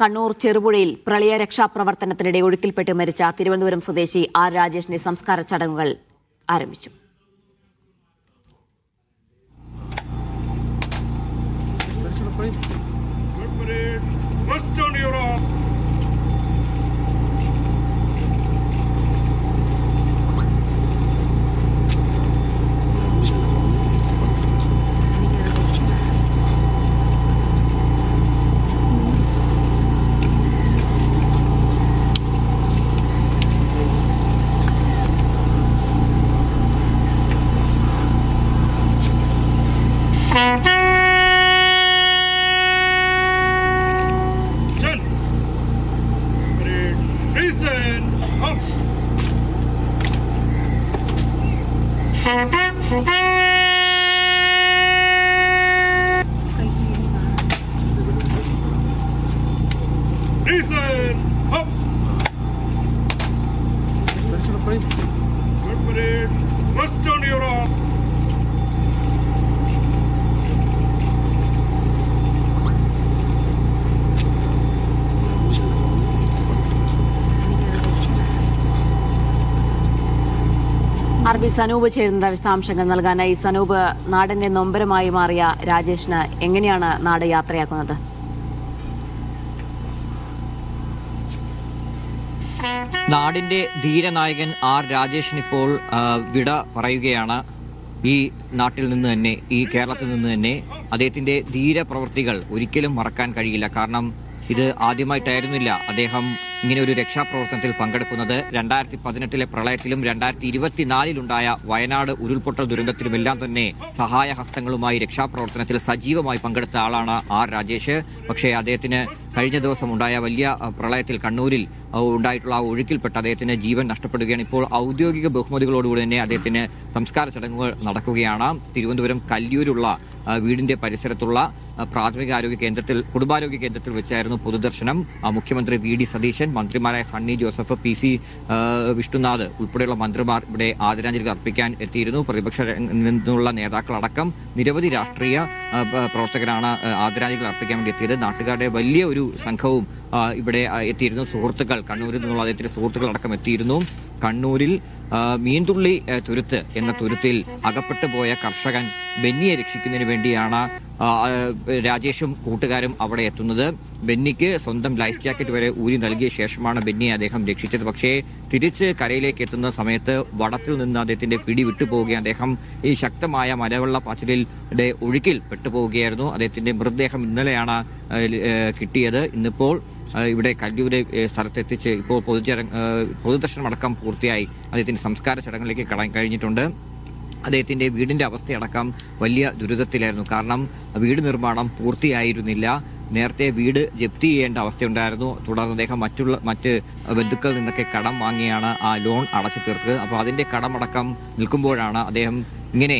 കണ്ണൂർ ചെറുപുഴയിൽ പ്രളയ രക്ഷാപ്രവർത്തനത്തിനിടെ ഒഴുക്കിൽപ്പെട്ട് മരിച്ച തിരുവനന്തപുരം സ്വദേശി ആർ രാജേഷിന്റെ സംസ്കാര ചടങ്ങുകൾ ആരംഭിച്ചു. ആർ.ബി. സനൂപ് ചേരുന്ന വിശദാംശങ്ങൾ നൽകാനായി. സനൂപ്, നാടിന്റെ നൊമ്പരമായി മാറിയ രാജേഷിന് എങ്ങനെയാണ് നാട് യാത്രയാക്കുന്നത്? നാടിന്റെ ധീരനായകൻ ആർ രാജേഷിന് ഇപ്പോൾ വിട പറയുകയാണ്. ഈ നാട്ടിൽ നിന്ന് തന്നെ, ഈ കേരളത്തിൽ നിന്ന് തന്നെ അദ്ദേഹത്തിന്റെ ധീര പ്രവൃത്തികൾ ഒരിക്കലും മറക്കാൻ കഴിയില്ല. കാരണം ഇത് ആദ്യമായിട്ടായിരുന്നില്ല അദ്ദേഹം ഇങ്ങനെ ഒരു രക്ഷാപ്രവർത്തനത്തിൽ പങ്കെടുക്കുന്നത്. 2018 പ്രളയത്തിലും 2024 വയനാട് ഉരുൾപൊട്ടൽ ദുരന്തത്തിലുമെല്ലാം തന്നെ സഹായ ഹസ്തങ്ങളുമായി രക്ഷാപ്രവർത്തനത്തിൽ സജീവമായി പങ്കെടുത്ത ആളാണ് ആർ രാജേഷ്. പക്ഷേ അദ്ദേഹത്തിന് കഴിഞ്ഞ ദിവസം ഉണ്ടായ വലിയ പ്രളയത്തിൽ കണ്ണൂരിൽ ഉണ്ടായിട്ടുള്ള ആ ഒഴുക്കിൽപ്പെട്ട് അദ്ദേഹത്തിന് ജീവൻ നഷ്ടപ്പെടുകയാണ്. ഇപ്പോൾ ഔദ്യോഗിക ബഹുമതികളോടുകൂടി തന്നെ അദ്ദേഹത്തിന് സംസ്കാര ചടങ്ങുകൾ നടക്കുകയാണ്. തിരുവനന്തപുരം കല്ലിയൂരുള്ള വീടിന്റെ പരിസരത്തുള്ള പ്രാഥമിക ആരോഗ്യ കേന്ദ്രത്തിൽ, കുടുംബാരോഗ്യ കേന്ദ്രത്തിൽ വെച്ചായിരുന്നു പൊതുദർശനം. മുഖ്യമന്ത്രി വി.ഡി. സതീശൻ, മന്ത്രിമാരായ സണ്ണി ജോസഫ്, പി.സി. വിഷ്ണുനാഥ് ഉൾപ്പെടെയുള്ള മന്ത്രിമാർ ഇവിടെ ആദരാഞ്ജലികൾ അർപ്പിക്കാൻ എത്തിയിരുന്നു. പ്രതിപക്ഷ നിന്നുള്ള നേതാക്കളടക്കം നിരവധി രാഷ്ട്രീയ പ്രവർത്തകരാണ് ആദരാഞ്ജലികൾ അർപ്പിക്കാൻ വേണ്ടി എത്തിയത്. നാട്ടുകാരുടെ വലിയ ഒരു സംഘവും ഇവിടെ എത്തിയിരുന്നു. സുഹൃത്തുക്കൾ, കണ്ണൂരിൽ നിന്നുള്ള അദ്ദേഹത്തിന്റെ സുഹൃത്തുക്കൾ അടക്കം എത്തിയിരുന്നു. കണ്ണൂരിൽ മീൻതുള്ളി തുരുത്ത് എന്ന തുരുത്തിൽ അകപ്പെട്ടു പോയ കർഷകൻ ബെന്നിയെ രക്ഷിക്കുന്നതിന് വേണ്ടിയാണ് രാജേഷും കൂട്ടുകാരും അവിടെ എത്തുന്നത്. ബെന്നിക്ക് സ്വന്തം ലൈഫ് ജാക്കറ്റ് വരെ ഊരി നൽകിയ ശേഷമാണ് ബെന്നിയെ അദ്ദേഹം രക്ഷിച്ചത്. പക്ഷേ തിരിച്ച് കരയിലേക്ക് എത്തുന്ന സമയത്ത് വടത്തിൽ നിന്ന് അദ്ദേഹത്തിന്റെ പിടി വിട്ടുപോവുകയും അദ്ദേഹം ഈ ശക്തമായ മലവെള്ളപ്പാച്ചിലിന്റെ ഒഴുക്കിൽ പെട്ടുപോവുകയായിരുന്നു. അദ്ദേഹത്തിന്റെ മൃതദേഹം ഇന്നലെയാണ് കിട്ടിയത്. ഇന്നിപ്പോൾ ഇവിടെ കല്ലിയൂരെ സ്ഥലത്തെത്തിച്ച് ഇപ്പോൾ പൊതുദർശനമടക്കം പൂർത്തിയായി അദ്ദേഹത്തിന്റെ സംസ്കാര ചടങ്ങിലേക്ക് കടക്കാൻ കഴിഞ്ഞിട്ടുണ്ട്. അദ്ദേഹത്തിന്റെ വീടിന്റെ അവസ്ഥയടക്കം വലിയ ദുരിതത്തിലായിരുന്നു. കാരണം വീട് നിർമ്മാണം പൂർത്തിയായിരുന്നില്ല. നേരത്തെ വീട് ജപ്തി ചെയ്യേണ്ട അവസ്ഥയുണ്ടായിരുന്നു. തുടർന്ന് അദ്ദേഹം മറ്റ് ബന്ധുക്കളിൽ നിന്നൊക്കെ കടം വാങ്ങിയാണ് ആ ലോൺ അടച്ചു തീർത്തത്. അപ്പോൾ അതിന്റെ കടമടക്കം നിൽക്കുമ്പോഴാണ് അദ്ദേഹം ഇങ്ങനെ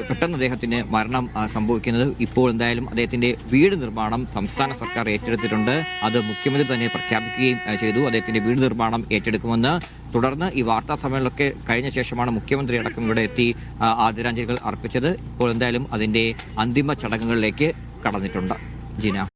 പെട്ടെന്ന് അദ്ദേഹത്തിന് മരണം സംഭവിക്കുന്നത്. ഇപ്പോൾ എന്തായാലും അദ്ദേഹത്തിന്റെ വീട് നിർമ്മാണം സംസ്ഥാന സർക്കാർ ഏറ്റെടുത്തിട്ടുണ്ട്. അത് മുഖ്യമന്ത്രി തന്നെ പ്രഖ്യാപിക്കുകയും ചെയ്തു. അദ്ദേഹത്തിന്റെ വീട് നിർമ്മാണം ഏറ്റെടുക്കുമെന്ന്. തുടർന്ന് ഈ വാർത്താ സമ്മേളനമൊക്കെ കഴിഞ്ഞ ശേഷമാണ് മുഖ്യമന്ത്രി അടക്കം ഇവിടെ എത്തി ആദരാഞ്ജലികൾ അർപ്പിച്ചത്. ഇപ്പോൾ എന്തായാലും അതിന്റെ അന്തിമ ചടങ്ങുകളിലേക്ക് കടന്നിട്ടുണ്ട്. ജിന.